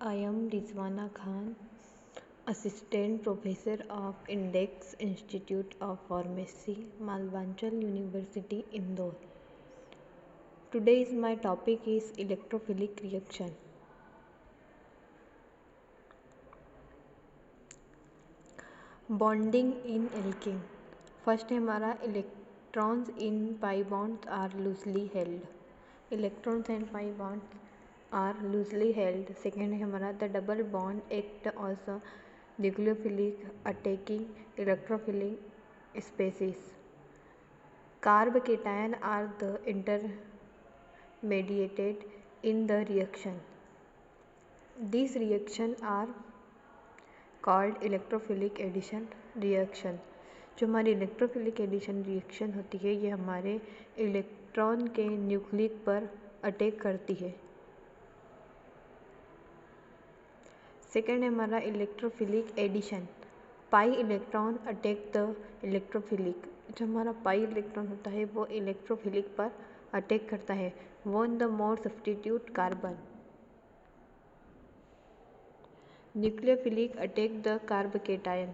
I am Rizwana Khan, Assistant Professor of Index Institute of Pharmacy, Malvanchal University, Indore. Today's my topic is electrophilic reaction. Bonding in alkane. First है हमारा electrons in pi bonds are loosely held. Electrons and pi bonds are loosely held. Second है हमारा the double bond act as nucleophilic attacking electrophilic species. Carb cation are the intermediated in the reaction. These reactions are called electrophilic addition reaction. जो हमारी electrophilic addition reaction होती है ये हमारे electron के nucleic पर अटैक करती है. सेकेंड है हमारा electrophilic addition. Pi electron attack the electrophilic. जो हमारा पाई इलेक्ट्रॉन होता है वो इलेक्ट्रोफिलिक पर अटैक करता है. One the more substitute carbon. Nucleophilic attack the carb cation.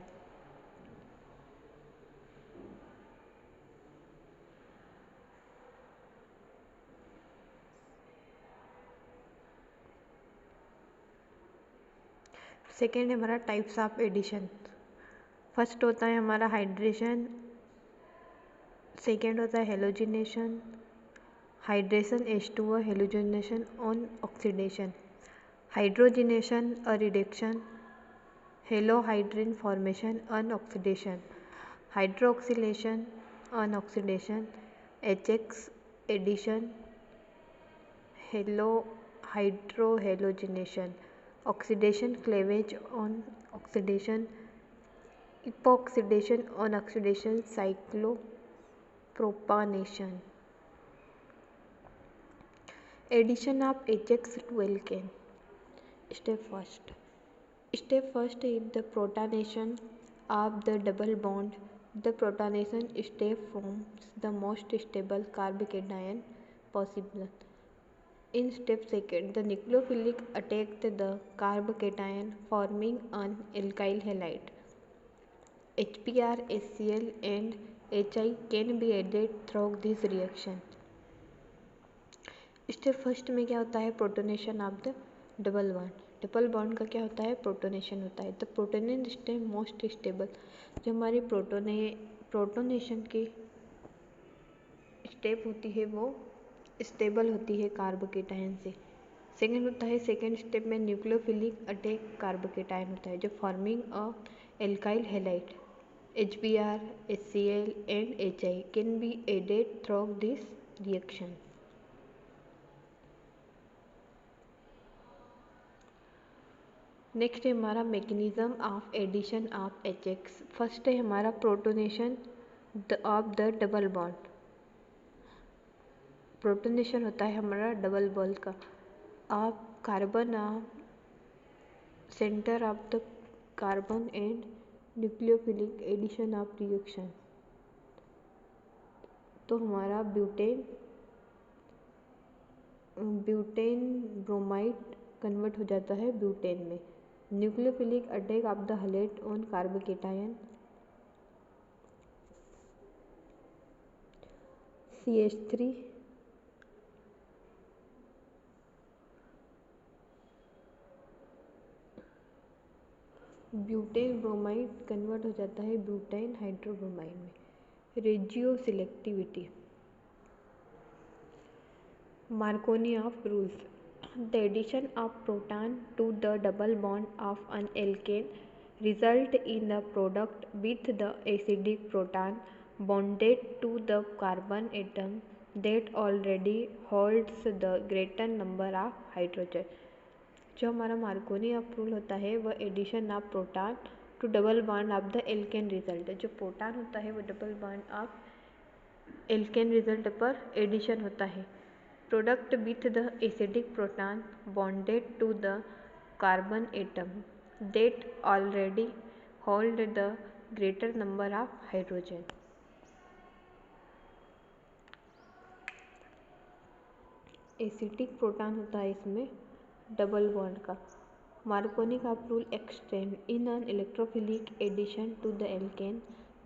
Second है हमारा टाइप्स ऑफ एडिशन. फर्स्ट होता है हमारा हाइड्रेशन. सेकेंड होता है halogenation. Hydration H2O, halogenation on oxidation. Hydrogenation a reduction. Halohydrin formation on oxidation. Hydroxylation on oxidation. HX addition. Hydrohalogenation. Oxidation cleavage on oxidation. Epoxidation on oxidation. Cyclopropanation. Addition of HX to alkane. Step first. Step first is the protonation of the double bond. The protonation step forms the most stable carbocation possible. In step second, the nucleophilic attack the carbocation forming an alkyl halide. HBr, HCl and HI can be added through this reaction. Step first में क्या होता है protonation of the double bond. Double bond का क्या होता है protonation होता है. The protonation step most stable. जो हमारी प्रोटोनेशन की स्टेप होती है वो स्टेबल होती है कार्बोकेटायन से. सेकेंड होता है सेकेंड स्टेप में न्यूक्लियोफिलिक अटैक कार्बोकेटायन होता है जो forming a alkyl halide. HBr, HCl and HI can be added through this reaction. Next है हमारा mechanism of addition of HX. First है हमारा protonation of the double bond. Protonation होता है हमारा डबल बॉन्ड का. आप carbon center of the carbon and nucleophilic addition of reaction. तो हमारा ब्यूटेन ब्रोमाइड कन्वर्ट हो जाता है ब्यूटेन में. Nucleophilic attack of the halide on carbocation. CH3 butane bromide convert हो जाता है ब्यूटाइन हाइड्रोब्रोमाइड में. रेजियो selectivity. Marconi of rules. The addition of proton to the double bond of an alkane result in a product with the acidic proton bonded to the carbon atom that already holds the greater number of hydrogen. जो हमारा Markovnikov of rule होता है वह addition of proton to double bond of the alkene result. जो proton होता है वो double bond of alkene result पर एडिशन होता है. Product with the acidic proton bonded to the carbon atom that already hold the greater number of hydrogen. Acidic proton होता है इसमें डबल बॉन्ड का Markovnikov rule extend in an electrophilic addition to the alkane.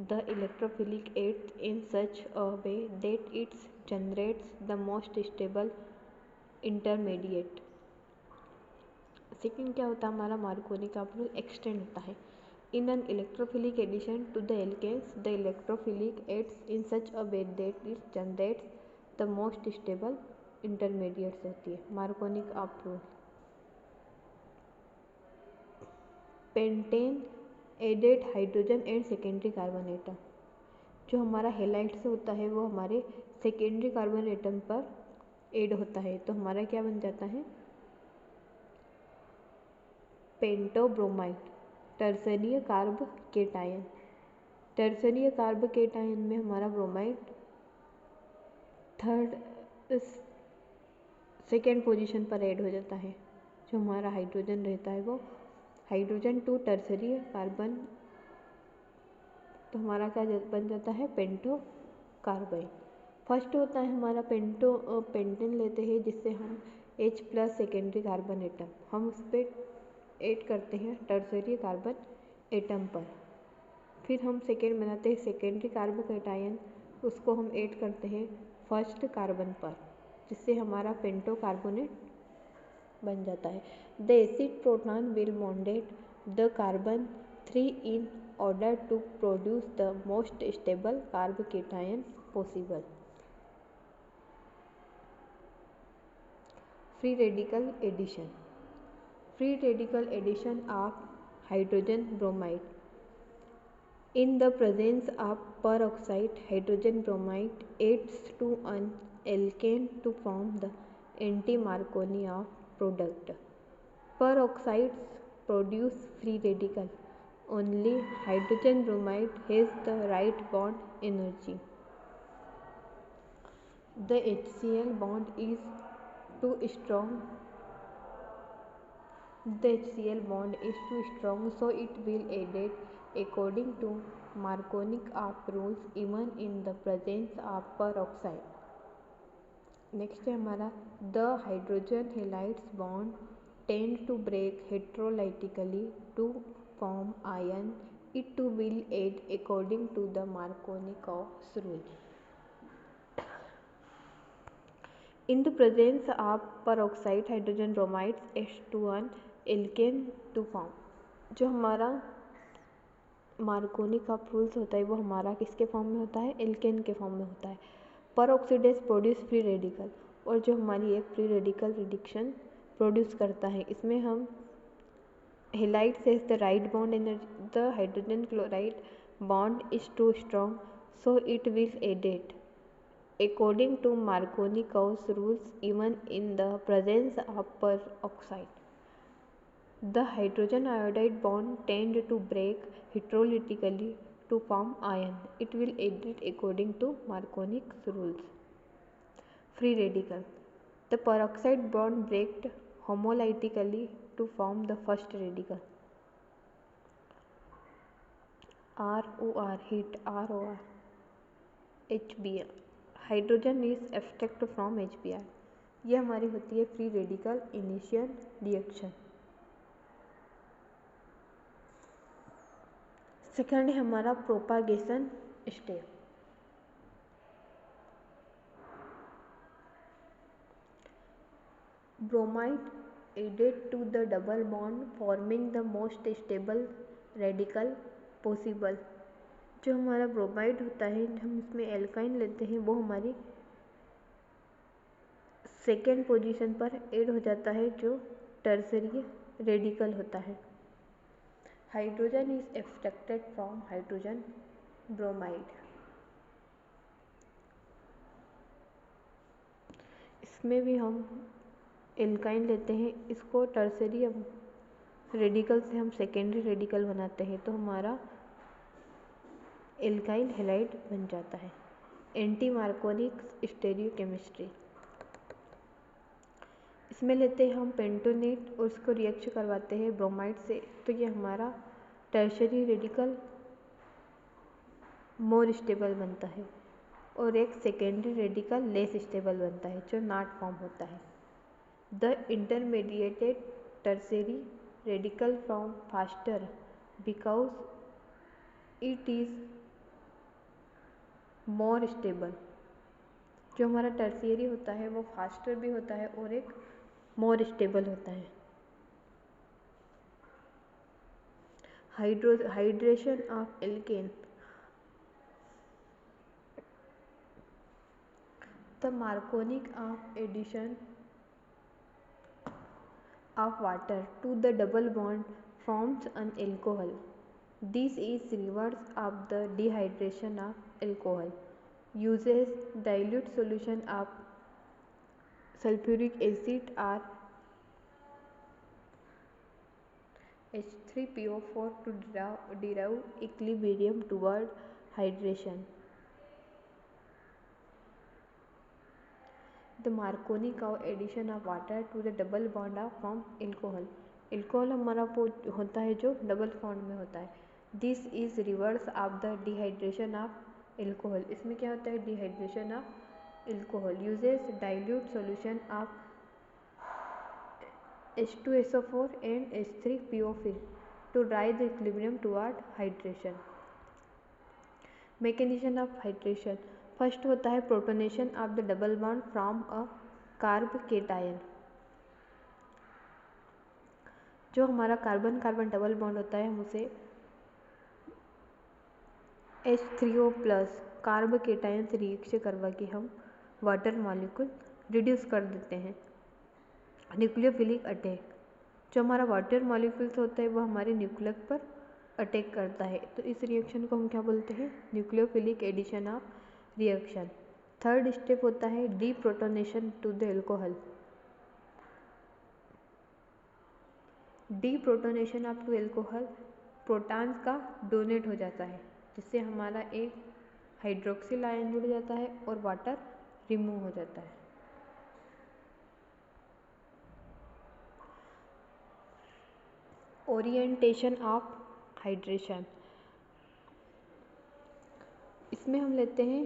The electrophilic acts in such a way that it generates the most stable intermediate. Second क्या होता है हमारा Markovnikov rule extend होता है in an electrophilic addition to the alkenes the electrophilic acts in such a way that it generates the most stable intermediates होती है Markovnikov rule. Pentane added hydrogen and secondary carbon atom. जो हमारा halide से होता है वो हमारे secondary carbon atom पर एड होता है तो हमारा क्या बन जाता है pentobromide tertiary carb cation. टर्सरीय carb cation में हमारा ब्रोमाइड सेकेंड पोजीशन पर ऐड हो जाता है. जो हमारा हाइड्रोजन रहता है वो हाइड्रोजन टू टर्सरीय कार्बन तो हमारा क्या बन जाता है पेंटो कार्बाइन. फर्स्ट होता है हमारा पेंटेन लेते हैं जिससे हम H plus secondary carbon atom हम उस पर ऐड करते हैं टर्सरी कार्बन एटम पर. फिर हम सेकेंड बनाते हैं सेकेंडरी कार्बन कैटायन उसको हम ऐड करते हैं फर्स्ट कार्बन पर जिससे हमारा पेंटो कार्बोनेट बन जाता है. The acid proton will bonded the carbon 3 in order to produce the most stable carb cation possible. Free radical addition. Free radical addition of hydrogen bromide. In the presence of peroxide, hydrogen bromide adds to an alkane to form the anti-Markovnikov product. Peroxides produce free radical. Only hydrogen bromide has the right bond energy. The HCl bond is too strong. The HCl bond is too strong so it will added according to Markovnikov rules even in the presence of peroxide. Next है हमारा the hydrogen halides bond tend to break heterolytically to form ion. It too will add according to the Markovnikov's rule. In the presence of peroxide hydrogen bromides H2 alkene to form. जो हमारा Markovnikov rules होता है वो हमारा किसके form में होता है एल्केन के फॉर्म में होता है. परऑक्सीडेज प्रोड्यूस फ्री रेडिकल और जो हमारी एक फ्री रेडिकल रिडक्शन प्रोड्यूस करता है इसमें हम हेलाइड से the right bond energy the hydrogen chloride bond is too strong so it will added according to Markovnikov's rules even in the presence of peroxide. The hydrogen iodide bond tend to break heterolytically to form ion. It will edit according to Markovnikov's rules. Free radical. The peroxide bond breaks homolytically to form the first radical. ROR heat ROR HBr. Hydrogen is abstract from HBr. यह हमारी होती है free radical initial reaction. Second है हमारा propagation step. Bromide added to the double bond forming the most stable radical possible. जो हमारा bromide होता है हम इसमें एल्काइन लेते हैं वो हमारी सेकेंड पोजीशन पर ऐड हो जाता है जो टर्सरी रेडिकल होता है. Hydrogen is extracted from hydrogen bromide. इसमें भी हम एल्काइन लेते हैं इसको टर्सरी रेडिकल से हम सेकेंडरी रेडिकल बनाते हैं तो हमारा एल्काइल हैलाइड बन जाता है. Anti Markovnikov stereochemistry. इसमें लेते हैं हम पेंटोनेट और उसको रिएक्शन करवाते हैं ब्रोमाइड से तो ये हमारा टर्शरी रेडिकल मोर स्टेबल बनता है और एक सेकेंडरी रेडिकल लेस स्टेबल बनता है जो नॉट फॉर्म होता है. The intermediated tertiary radical from faster because it is more stable। जो हमारा टर्शियरी होता है वो फास्टर भी होता है और एक मोर स्टेबल होता है। Hydration of alkene, the Markovnikov addition of water to the double bond forms an alcohol. This is reverse of the dehydration of alcohol. Uses dilute solution of sulfuric acid or H3PO4 to derive equilibrium toward hydration. The Marconi cow addition of water to the double bond of form alcohol. Alcohol हमारा वो होता है जो double bond में होता है। This is reverse of the dehydration of alcohol. इसमें क्या होता है? Dehydration of alcohol. Uses dilute solution of H2SO4 and H3PO4 to drive the equilibrium toward hydration. Mechanism of hydration. First होता है protonation of the double bond from a carb cation. जो हमारा carbon carbon double bond होता है हम उसे H3O plus carb cation से reaction करवा के हम वाटर मॉलिक्यूल रिड्यूस कर देते हैं। न्यूक्लियोफिलिक अटैक, जो हमारा वाटर मॉलिक्यूल्स होता है वो हमारे न्यूक्लियस पर अटैक करता है, तो इस रिएक्शन को हम क्या बोलते हैं? Nucleophilic addition of reaction. Third step होता है deprotonation to the alcohol. Deprotonation of to alcohol, protons का डोनेट हो जाता है जिससे हमारा एक हाइड्रोक्सिल आयन जुड़ जाता है और वाटर रिमूव हो जाता है। ओरिएंटेशन ऑफ हाइड्रेशन, इसमें हम लेते हैं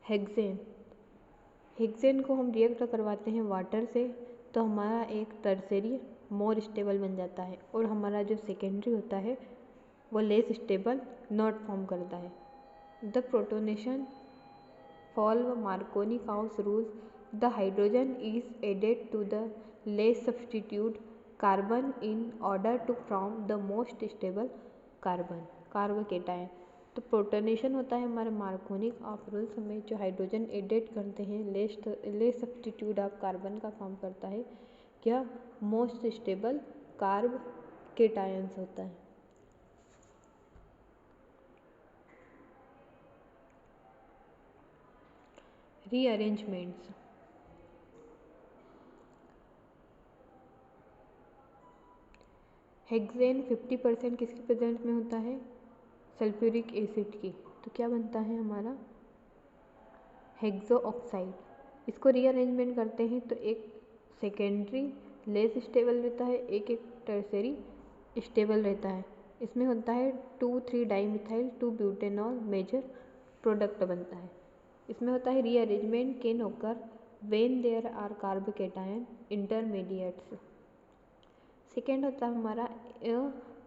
हेक्सेन। हेक्सेन को हम रिएक्ट करवाते हैं वाटर से तो हमारा एक टर्शरी मोर स्टेबल बन जाता है और हमारा जो सेकेंडरी होता है वो लेस स्टेबल नॉट फॉर्म करता है। The protonation follows Markovnikov's rule, the hydrogen is added to the less substitute carbon in order to form the most stable carb cation. तो प्रोटोनेशन होता है हमारे मार्कोनिक ऑफ रूल्स में जो hydrogen added करते हैं लेस सब्स्टिट्यूट ऑफ कार्बन का form करता है, क्या मोस्ट स्टेबल कार्ब केटायंस होता है। रीअरेंजमेंट्स, हेक्सेन 50% किसकी प्रेजेंट में होता है? सल्फ्यूरिक एसिड की, तो क्या बनता है हमारा? Hexo oxide. इसको रीअरेंजमेंट करते हैं तो एक सेकेंडरी लेस स्टेबल रहता है, एक टर्शरी स्टेबल रहता है। इसमें होता है 2,3-डाईमिथाइल 2-ब्यूटेनॉल मेजर प्रोडक्ट बनता है। इसमें होता है rearrangement can occur when there are carb cation intermediates. Second होता है हमारा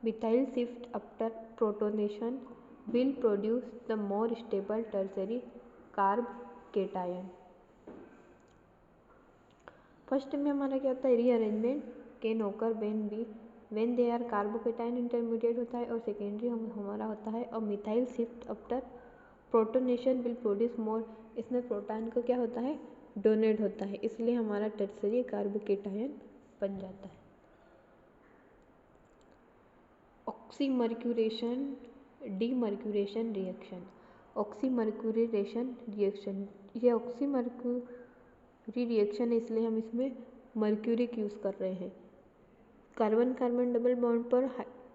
methyl shift after protonation will produce the more stable tertiary carb cation. First में हमारा क्या होता है? Rearrangement can occur when they are carb cation intermediate होता है और सेकेंडरी हमारा होता है और methyl shift after protonation will produce more. इसमें प्रोटॉन को क्या होता है? डोनेट होता है, इसलिए हमारा टर्शरी कार्ब केटायन बन जाता है। Oxymercuration demercuration reaction. Oxymercuration reaction, ये ऑक्सीमर्क्यूरी रिएक्शन है इसलिए हम इसमें मर्क्यूरिक यूज़ कर रहे हैं। कार्बन कार्बन डबल बॉन्ड पर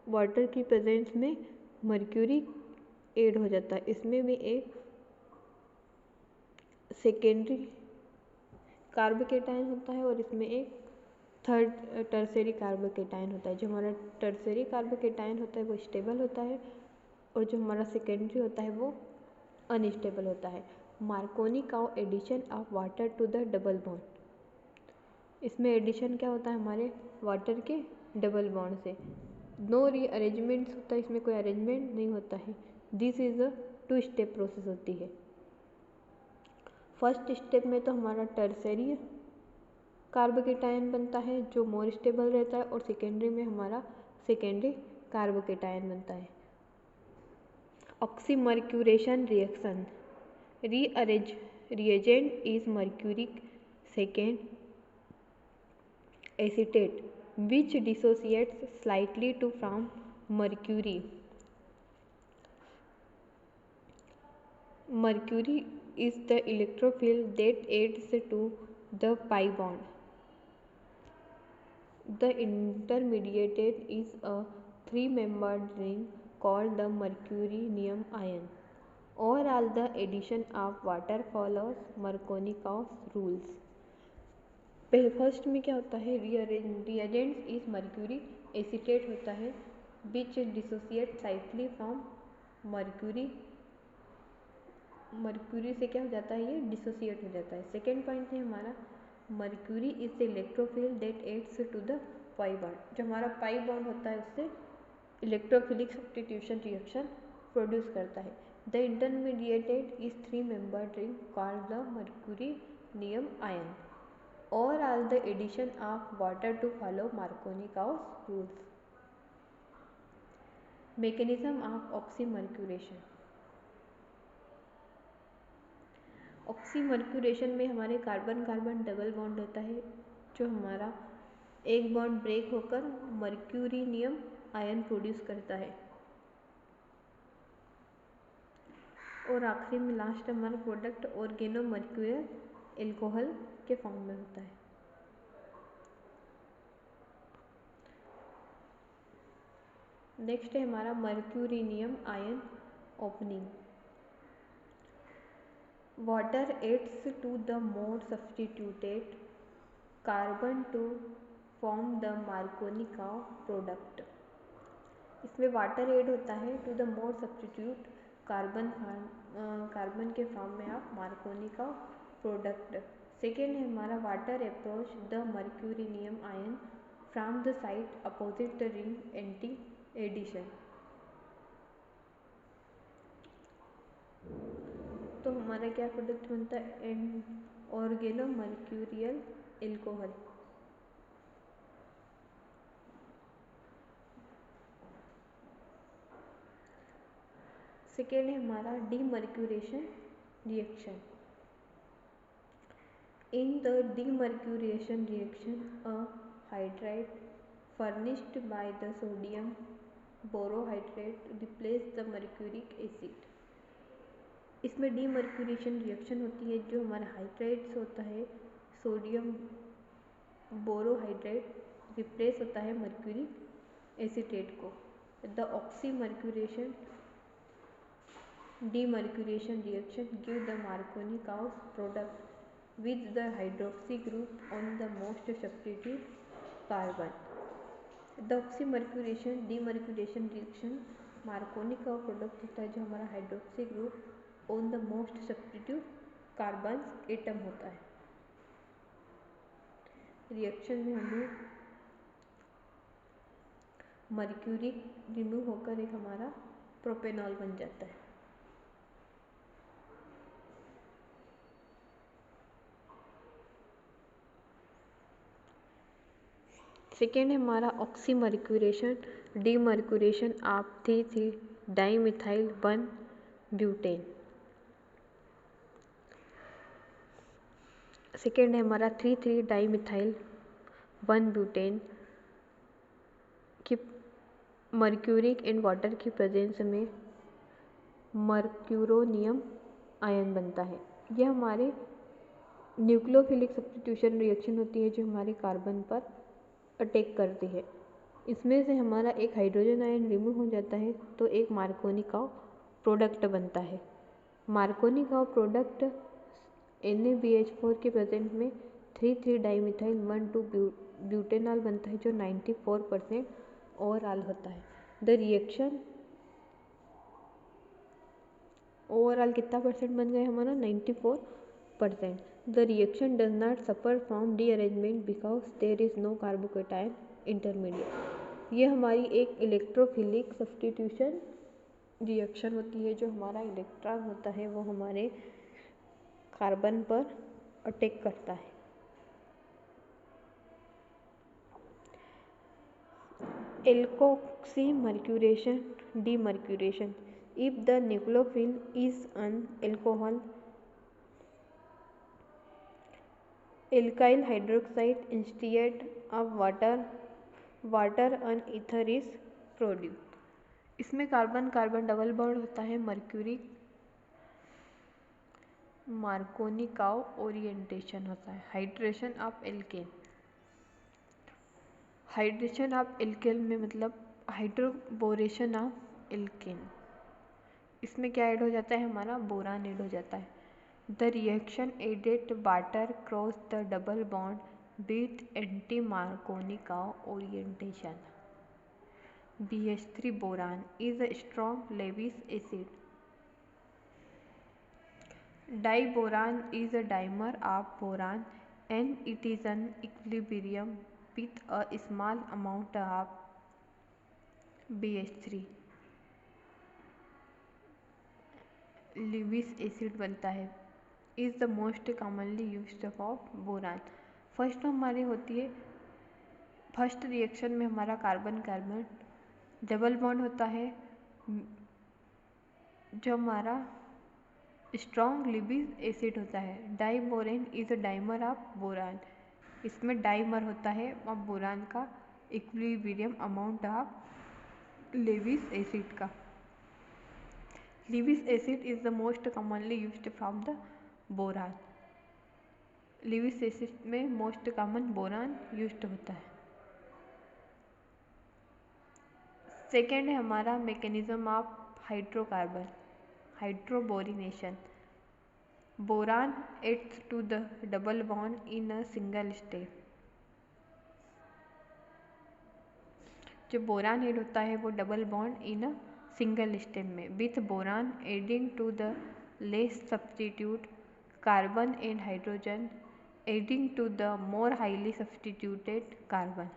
वाटर की प्रेजेंस में मर्क्यूरी ऐड हो जाता है। इसमें भी एक सेकेंडरी कार्ब केटायन होता है और इसमें एक थर्ड टर्शरी कार्ब केटायन होता है। जो हमारा टर्शरी कार्ब केटायन होता है वो स्टेबल होता है और जो हमारा सेकेंडरी होता है वो अनस्टेबल होता है। Markovnikov addition of water to the double bond, इसमें एडिशन क्या होता है हमारे वाटर के डबल बॉन्ड से। नो रीअरेंजमेंट्स होता है, इसमें कोई अरेंजमेंट नहीं होता है। This is a 2 step process होती है। फर्स्ट स्टेप में तो हमारा टर्सरी कार्बोकेटायन बनता है जो मोर स्टेबल रहता है, और सेकेंडरी में हमारा सेकेंडरी कार्बोकेटायन बनता है। Oxymercuration reaction, reagent is mercuric second acetate which dissociates slightly to from mercury. Mercury is the electrophile that adds to the pi bond. The intermediate is a 3-membered ring called the mercurinium ion. Overall, the addition of water follows Markovnikov's rules. First में क्या होता है, reagent is mercury acetate होता है which dissociate slightly from mercury. Mercury से क्या हो जाता है, ये डिसोसिएट हो जाता है। सेकेंड पॉइंट है हमारा mercury is the electrophile that adds to the pi bond. जो हमारा पाई बॉन्ड होता है उससे इलेक्ट्रोफिलिक सब्स्टिट्यूशन रिएक्शन प्रोड्यूस करता है। The intermediated is 3-membered ring called the mercurinium ion. Overall, the addition of water to follow Markovnikov's rules. Mechanism of oxymercuration. Oxymercuration में हमारे carbon carbon double bond होता है, जो हमारा एक बॉन्ड ब्रेक होकर मर्क्यूरिनियम आयन प्रोड्यूस करता है। और आखिरी में लास्ट हमारा प्रोडक्ट ऑर्गेनोमर्क्यूरियल एल्कोहल के फॉर्म में होता है। नेक्स्ट है हमारा mercurinium ion opening. Water adds to the more substituted carbon to form the Markovnikov product. इसमें वाटर ऐड होता है to the more substitute carbon के फॉर्म में आप मार्कोनिकॉव प्रोडक्ट। सेकेंड है हमारा water approach the mercurinium ion from the side opposite the ring anti addition. तो हमारा क्या प्रोडक्ट बनता है, ऑर्गेनोमर्क्यूरियल एल्कोहल। सेकेंड है हमारा demercuration reaction. In the demercuration reaction a hydride furnished by the sodium borohydrate replace the mercuric acid. इसमें demercuration reaction होती है, जो हमारा हाइड्राइड्स होता है सोडियम बोरोहाइड्रेट रिप्लेस होता है मर्क्यूरिक एसीटेट को। The oxymercuration demercuration reaction give the Markovnikov's product with the hydroxy group on the most substitute carbon. The oxymercuration demercuration reaction Markovnikov product होता है, जो हमारा hydroxy group on the most substitute carbon atom होता है। Reaction में हमें mercury remove होकर एक हमारा प्रोपेनॉल बन जाता है। सेकेंड है हमारा ऑक्सीमर्क्यूरेशन डीमर्क्यूरेशन ऑफ 3,3-डाइमिथाइल 1-ब्यूटेन। सेकेंड है हमारा 3,3-डाइमिथाइल 1-ब्यूटेन की मर्क्यूरिक एंड वाटर की प्रेजेंस में मर्क्यूरोनियम आयन बनता है। यह हमारे न्यूक्लियोफिलिक सब्स्टिट्यूशन रिएक्शन होती है, जो हमारे कार्बन पर अटैक करती है। इसमें से हमारा एक हाइड्रोजन आयन रिमूव हो जाता है, तो एक मार्कोनिकॉव प्रोडक्ट बनता है। मार्कोनिकॉव प्रोडक्ट NaBH4 के प्रेजेंट में 3,3-डाइमिथाइल 1,2-ब्यूटेनॉल बनता है, जो 94% ओवरऑल होता है। द रिएक्शन ओवरऑल कितना परसेंट बन गया हमारा, 94%। The reaction does not suffer from rearrangement because there is no carbocation intermediate। ये हमारी एक इलेक्ट्रोफिलिक सब्स्टिट्यूशन रिएक्शन होती है। जो हमारा इलेक्ट्रॉन होता है वो हमारे कार्बन पर अटैक करता है। Alkoxy mercuration demercuration. If the nucleophile is an alcohol, alkyl hydroxide instead of water and ether is produced। इसमें कार्बन कार्बन डबल बॉन्ड होता है। मर्क्यूरी मार्कोनिकाव ओरिएंटेशन होता है। Hydration of alkene. Hydration of alkene में मतलब hydroboration of alkene. इसमें क्या add हो जाता है, हमारा बोरान ऐड हो जाता है। The reaction added water cross the double bond with anti Markovnikov orientation. BH3 boron is a strong Lewis acid. Diboron is a dimer of boron and it is an equilibrium with a small amount of BH3। Lewis acid बनता है। is the most commonly used of boron। First हमारी होती है, first reaction में हमारा carbon carbon double bond होता है जो हमारा स्ट्रॉन्ग लिविस एसिड होता है। Diborane is a dimer of borane. इसमें डाइमर होता है और बोरान का equilibrium amount of Lewis acid का। Lewis acid is the most commonly used from the borane. Lewis acid में मोस्ट कॉमन बोरान यूज्ड होता है। सेकेंड है हमारा mechanism of hydrocarbon hydroboration. Borane adds to the double bond in a single step. जो borane add होता है वो double bond in a single step में with boron adding to the less substitute carbon and hydrogen adding to the more highly substituted carbon.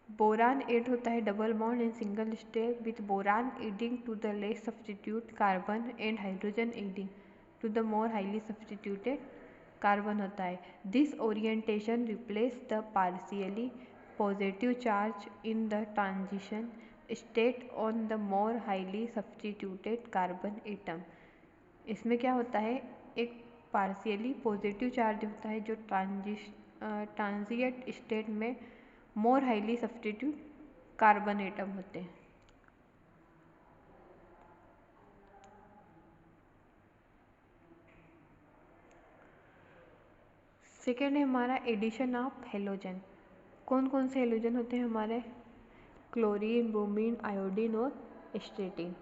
Boron add होता है double bond in single step with boron adding to the less substitute carbon and hydrogen adding to the more highly substituted carbon होता है। This orientation replace the partially positive charge in the transition state on the more highly substituted carbon atom. इसमें क्या होता है, एक partially positive charge होता है जो ट्रांजिएंट स्टेट में मोर हाईली सब्स्टिट्यूट कार्बन एटम होते हैं। सेकेंड है हमारा एडिशन ऑफ हेलोजन। कौन कौन से हेलोजन होते हैं हमारे, क्लोरीन, ब्रोमीन, आयोडीन और स्ट्रेटिन।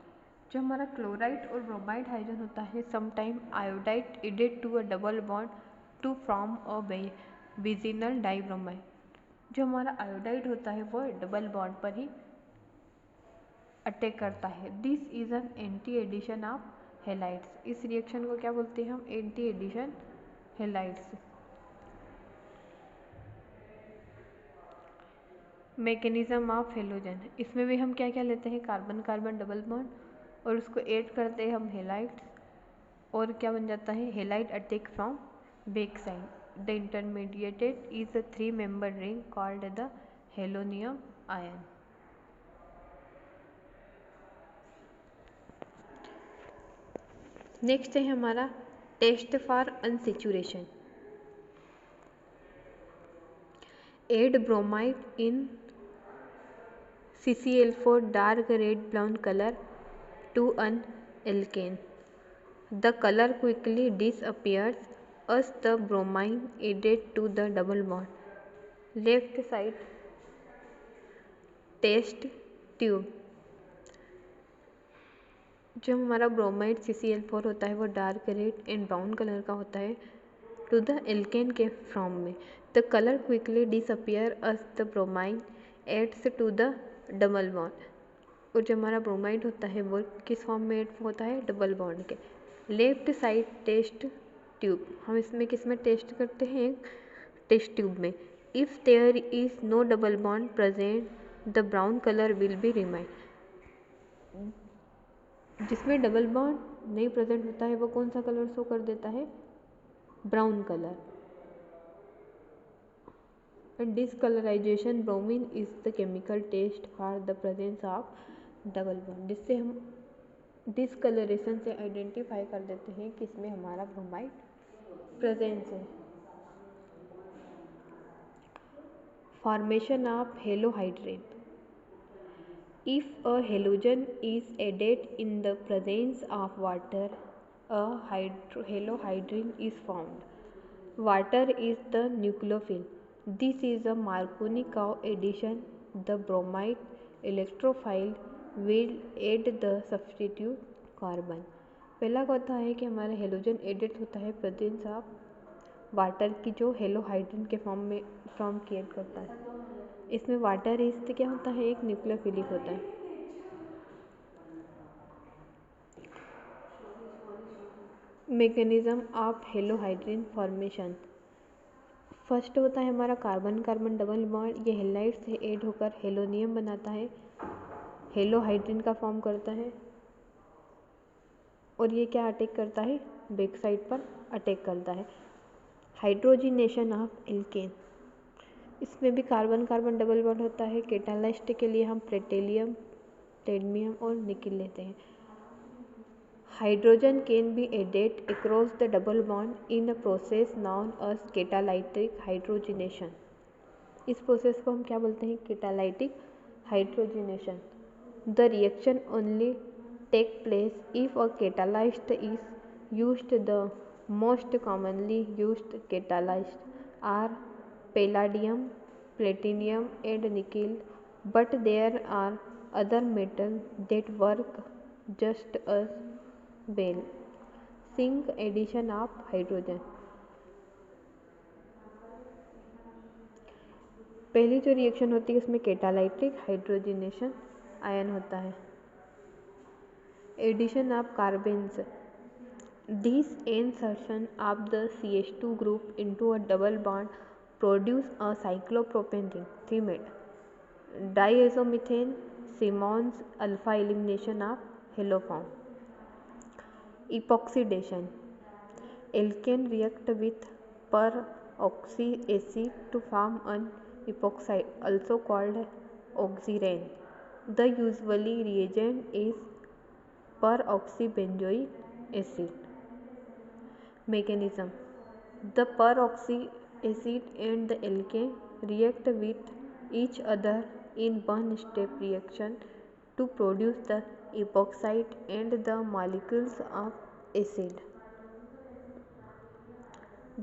जो हमारा क्लोराइड और ब्रोमाइड हाइड्रोजन होता है, sometime iodide added to a double bond to form a vicinal dibromide. जो हमारा आयोडाइड होता है वो डबल बॉन्ड पर ही अटैक करता है। This is an anti addition of halides. इस रिएक्शन को क्या बोलते हैं हम, anti addition halides. Mechanism of halogen. इसमें भी हम क्या क्या लेते हैं, कार्बन कार्बन डबल बॉन्ड और उसको ऐड करते हैं हम हेलाइड्स और क्या बन जाता है, halide attack from back side. The intermediated is a 3 member ring called the halonium ion. Next है हमारा test for unsaturation. Add bromide in CCl4 dark red brown color to an alkane. The color quickly disappears as the bromine added to the double bond. Left side test tube। जो हमारा bromide CCl4 होता है वो dark red and brown colour का होता है to the alkene के form में। The colour quickly disappear as the bromine adds to the double bond. और जो हमारा ब्रोमाइड होता है वो किस फॉर्म में एड होता है, डबल बॉन्ड के। लेफ्ट साइड टेस्ट ट्यूब, हम इसमें किस में टेस्ट करते हैं, टेस्ट ट्यूब में। If there is no double bond present the brown colour will be remain, जिसमें डबल बॉन्ड नहीं प्रेजेंट होता है वो कौन सा कलर शो कर देता है, brown colour. And discolorization, bromine is the chemical test for the presence of double bond, जिससे हम डिसकलरेशन से आइडेंटिफाई कर देते हैं कि इसमें हमारा ब्रोमाइड प्रेजेंस है। Formation of halohydrin, if a halogen is added in the presence of water a halohydrin is formed. Water is the nucleophile. This is a Marconi-Cow addition. The bromide electrophile will add the substitute carbon. पहला होता है कि हमारा halogen added होता है presence of water की, जो halohydrin के फॉर्म क्रिएट करता है। इसमें वाटर इस क्या होता है, एक न्यूक्लियोफिलिक होता है। Mechanism of halohydrin formation, first होता है हमारा कार्बन कार्बन डबल बॉन्ड, ये हेलाइड से ऐड होकर हेलोनियम बनाता है, हेलोहाइड्रिन का फॉर्म करता है, और ये क्या अटैक करता है, बैक साइड पर अटैक करता है। हाइड्रोजिनेशन ऑफ एल्केन, इसमें भी कार्बन कार्बन डबल बॉन्ड होता है। कैटालिस्ट के लिए हम प्लेटिनम, कैडमियम और निकेल लेते हैं। Hydrogen can be added across the double bond in a process known as catalytic hydrogenation. इस प्रोसेस को हम क्या बोलते हैं, catalytic hydrogenation. The reaction only take place if a catalyst is used. The most commonly used catalysts are palladium, platinum and nickel, but there are other metals that work just as well. Zinc addition of hydrogen, पहली जो reaction होती है उसमें catalytic hydrogenation ion होता है। Addition of carbons, this insertion of the CH2 group into a double bond produce a cyclopropane ring, 3-met diazomethane, Simmons alpha elimination of haloform. Epoxidation, alkane react with peroxy acid to form an epoxide, also called oxirane. The usual reagent is peroxybenzoic acid. Mechanism, the peroxy acid and the alkane react with each other in one-step reaction to produce the epoxide and the molecules of acid.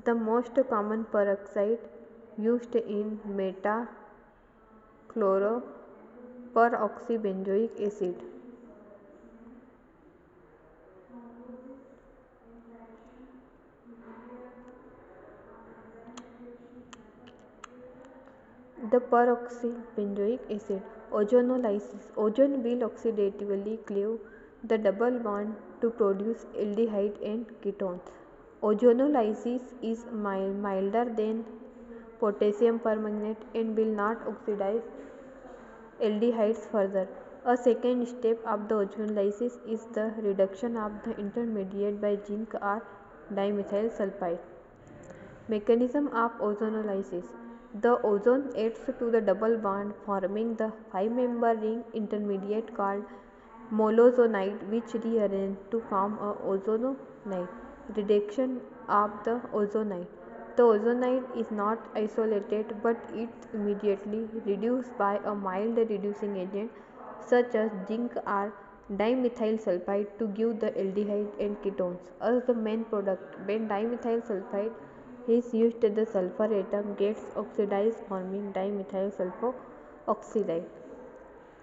The most common peroxide used in metachloroperoxybenzoic acid. The peroxybenzoic acid ozonolysis. Ozone will oxidatively cleave the double bond to produce aldehyde and ketones. Ozonolysis is milder than potassium permanganate and will not oxidize aldehydes further. A second step of the ozonolysis is the reduction of the intermediate by zinc or dimethyl sulfide. Mechanism of ozonolysis, the ozone adds to the double bond forming the 5-member ring intermediate called molozonide, which rearrange to form a ozonide. Reduction of the ozonide, the ozonide is not isolated but it's immediately reduced by a mild reducing agent such as zinc or dimethyl sulfide to give the aldehyde and ketones as the main product. When dimethyl sulfide is used, the sulfur atom gets oxidized forming dimethyl sulfoxide.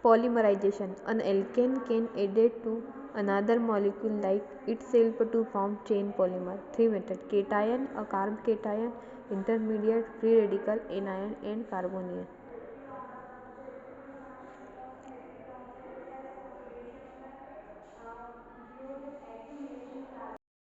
Polymerization, an alkane can added to another molecule like itself to form chain polymer. 3 method, cation, a carb cation, intermediate, free radical, anion and carbanion.